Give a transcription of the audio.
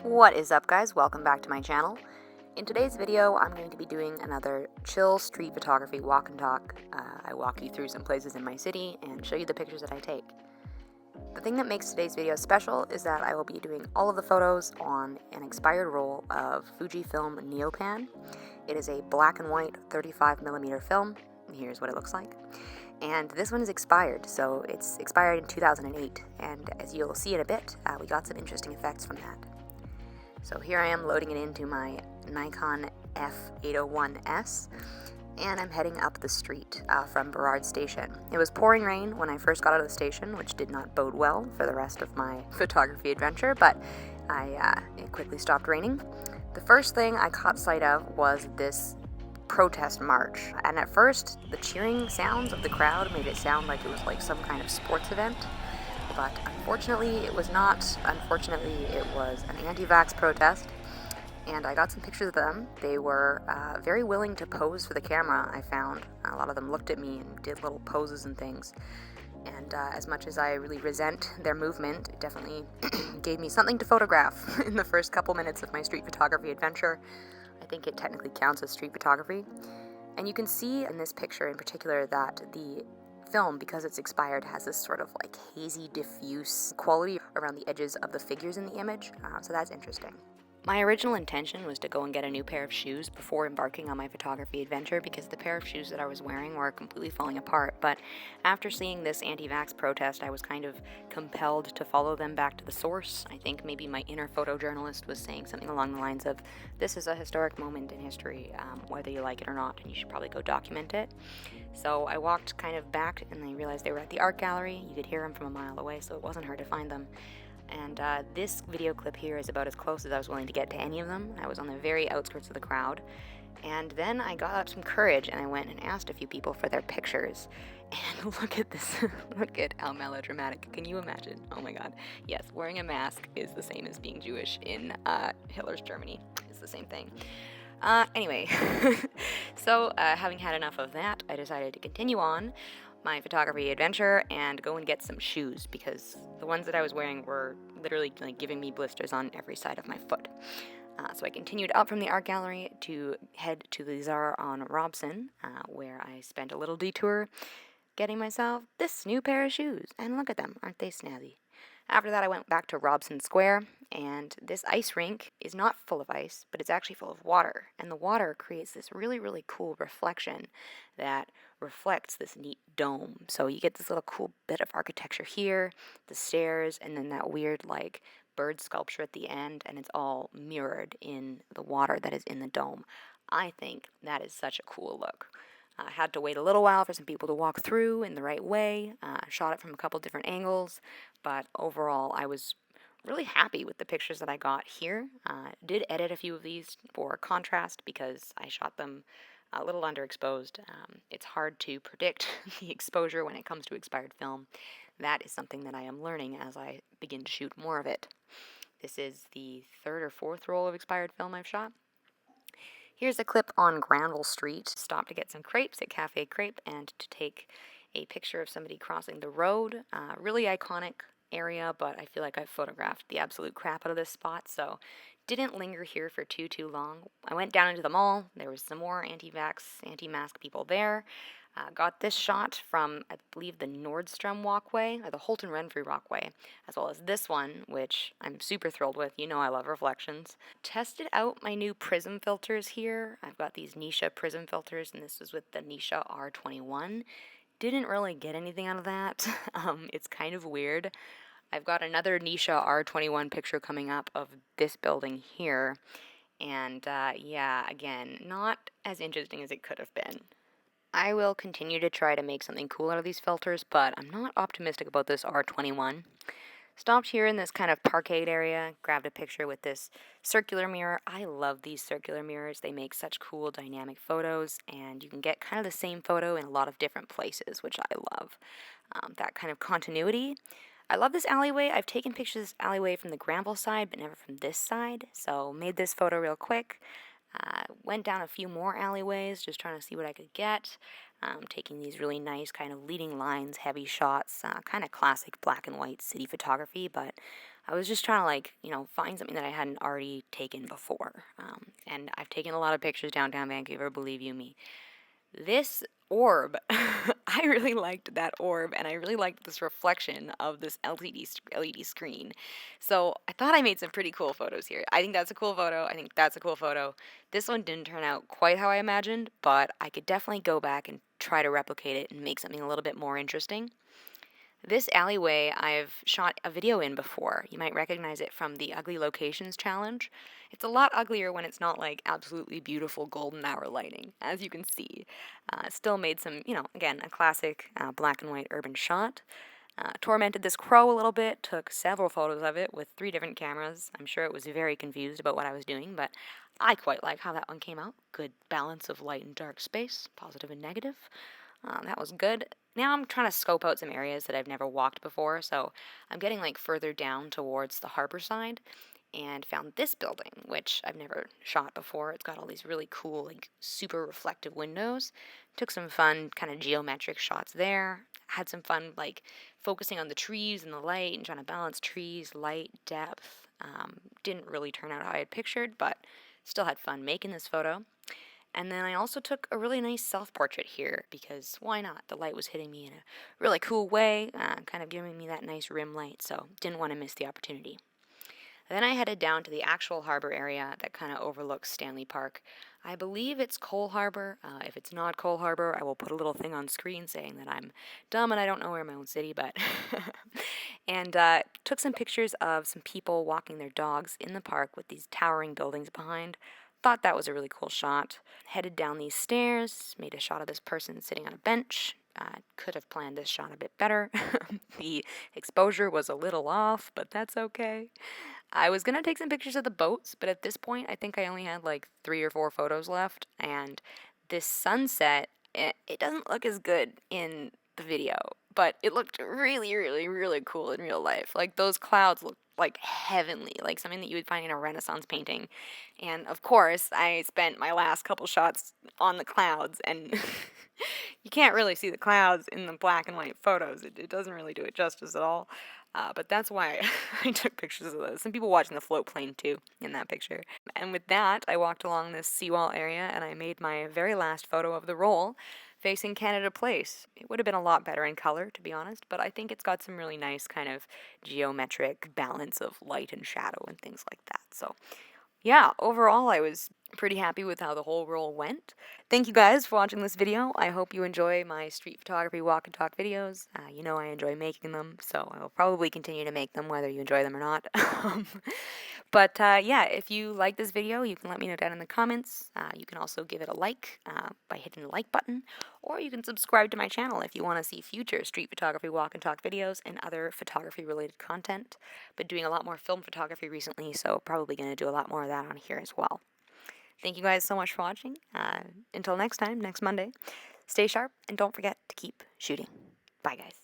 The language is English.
What is up, guys? Welcome back to my channel. In today's video, I'm going to be doing another chill street photography walk and talk. I walk you through some places in my city and show you the pictures that I take. The thing that makes today's video special is that I will be doing all of the photos on an expired roll of Fujifilm Neopan. It is a black and white 35mm film. Here's what it looks like. And this one is expired, so it's expired in 2008, and as you'll see in a bit, we got some interesting effects from that. So here I am loading it into my Nikon F801S, and I'm heading up the street from Burrard Station. It was pouring rain when I first got out of the station, which did not bode well for the rest of my photography adventure, but it quickly stopped raining. The first thing I caught sight of was this protest march, and at first the cheering sounds of the crowd made it sound like it was like some kind of sports event. But unfortunately, it was not. Unfortunately, it was an anti-vax protest, and I got some pictures of them. They were very willing to pose for the camera, I found. A lot of them looked at me and did little poses and things. And as much as I really resent their movement, it definitely gave me something to photograph in the first couple minutes of my street photography adventure. I think it technically counts as street photography. And you can see in this picture in particular that the film, because it's expired, has this sort of like hazy, diffuse quality around the edges of the figures in the image, so that's interesting. My original intention was to go and get a new pair of shoes before embarking on my photography adventure because the pair of shoes that I was wearing were completely falling apart, but after seeing this anti-vax protest, I was kind of compelled to follow them back to the source. I think maybe my inner photojournalist was saying something along the lines of, this is a historic moment in history, whether you like it or not, and you should probably go document it. So I walked kind of back and I realized they were at the art gallery. You could hear them from a mile away, so it wasn't hard to find them. And this video clip here is about as close as I was willing to get to any of them. I was on the very outskirts of the crowd. And then I got up some courage and I went and asked a few people for their pictures. And look at this. Look at how melodramatic. Can you imagine? Oh my god. Yes, wearing a mask is the same as being Jewish in Hitler's Germany. It's the same thing. Anyway, so having had enough of that, I decided to continue on my photography adventure and go and get some shoes because the ones that I was wearing were literally like giving me blisters on every side of my foot. So I continued up from the art gallery to head to the Zara on Robson, where I spent a little detour getting myself this new pair of shoes. And look at them, aren't they snazzy? After that, I went back to Robson Square, and this ice rink is not full of ice, but it's actually full of water. And the water creates this really, really cool reflection that reflects this neat dome. So you get this little cool bit of architecture here, the stairs, and then that weird, like, bird sculpture at the end, and it's all mirrored in the water that is in the dome. I think that is such a cool look. I had to wait a little while for some people to walk through in the right way. Shot it from a couple different angles, but overall I was really happy with the pictures that I got here. Did edit a few of these for contrast because I shot them a little underexposed. It's hard to predict the exposure when it comes to expired film. That is something that I am learning as I begin to shoot more of it. This is the third or fourth roll of expired film I've shot. Here's a clip on Granville Street. Stopped to get some crepes at Cafe Crepe and to take a picture of somebody crossing the road. Really iconic area, but I feel like I've photographed the absolute crap out of this spot, so didn't linger here for too long. I went down into the mall. There was some more anti-vax, anti-mask people there. Got this shot from, I believe, the Nordstrom walkway, or the Holton Renfrew walkway, as well as this one, which I'm super thrilled with. You know I love reflections. Tested out my new prism filters here. I've got these Nisha prism filters, and this is with the Nisha R21. Didn't really get anything out of that. It's kind of weird. I've got another Nisha R21 picture coming up of this building here, and yeah, again, not as interesting as it could have been. I will continue to try to make something cool out of these filters, but I'm not optimistic about this R21. Stopped here in this kind of parkade area, grabbed a picture with this circular mirror. I love these circular mirrors. They make such cool dynamic photos, and you can get kind of the same photo in a lot of different places, which I love. That kind of continuity. I love this alleyway. I've taken pictures of this alleyway from the Granville side, but never from this side, so made this photo real quick. Went down a few more alleyways, just trying to see what I could get. Taking these really nice kind of leading lines, heavy shots, kind of classic black and white city photography, but I was just trying to, like, find something that I hadn't already taken before. And I've taken a lot of pictures downtown Vancouver, believe you me. This orb, I really liked that orb, and I really liked this reflection of this LED screen. So I thought I made some pretty cool photos here. I think that's a cool photo. I think that's a cool photo. This one didn't turn out quite how I imagined, but I could definitely go back and try to replicate it and make something a little bit more interesting. This alleyway I've shot a video in before. You might recognize it from the Ugly Locations challenge. It's a lot uglier when it's not like absolutely beautiful golden hour lighting, as you can see. Still made some, again, a classic black and white urban shot. Tormented this crow a little bit, took several photos of it with 3 different cameras. I'm sure it was very confused about what I was doing, but I quite like how that one came out. Good balance of light and dark space, positive and negative. That was good. Now I'm trying to scope out some areas that I've never walked before, so I'm getting like further down towards the harbor side and found this building, which I've never shot before. It's got all these really cool, like super reflective windows. Took some fun kind of geometric shots there. Had some fun like focusing on the trees and the light and trying to balance trees, light, depth. Didn't really turn out how I had pictured, but still had fun making this photo. And then I also took a really nice self-portrait here because why not? The light was hitting me in a really cool way, kind of giving me that nice rim light, so didn't want to miss the opportunity. Then I headed down to the actual harbor area that kind of overlooks Stanley Park. I believe it's Cole Harbor. If it's not Cole Harbor, I will put a little thing on screen saying that I'm dumb and I don't know where my own city, but... And took some pictures of some people walking their dogs in the park with these towering buildings behind. Thought that was a really cool shot. Headed down these stairs, made a shot of this person sitting on a bench. Could have planned this shot a bit better. The exposure was a little off, but that's okay. I was going to take some pictures of the boats, but at this point, I think I only had like 3 or 4 photos left, and this sunset, it doesn't look as good in the video, but it looked really, really, really cool in real life. Like, those clouds looked like heavenly, like something that you would find in a Renaissance painting. And of course, I spent my last couple shots on the clouds, and you can't really see the clouds in the black and white photos. It doesn't really do it justice at all. But that's why I took pictures of those. Some people watching the float plane too in that picture. And with that, I walked along this seawall area and I made my very last photo of the roll facing Canada Place. It would have been a lot better in color, to be honest, but I think it's got some really nice kind of geometric balance of light and shadow and things like that. So yeah, overall I was pretty happy with how the whole roll went. Thank you guys for watching this video. I hope you enjoy my street photography walk and talk videos. You know I enjoy making them, so I will probably continue to make them whether you enjoy them or not. But yeah, if you like this video, you can let me know down in the comments. You can also give it a like by hitting the like button, or you can subscribe to my channel if you want to see future street photography walk and talk videos and other photography related content. Been doing a lot more film photography recently, so probably going to do a lot more of that on here as well. Thank you guys so much for watching. Until next time, next Monday, stay sharp and don't forget to keep shooting. Bye guys.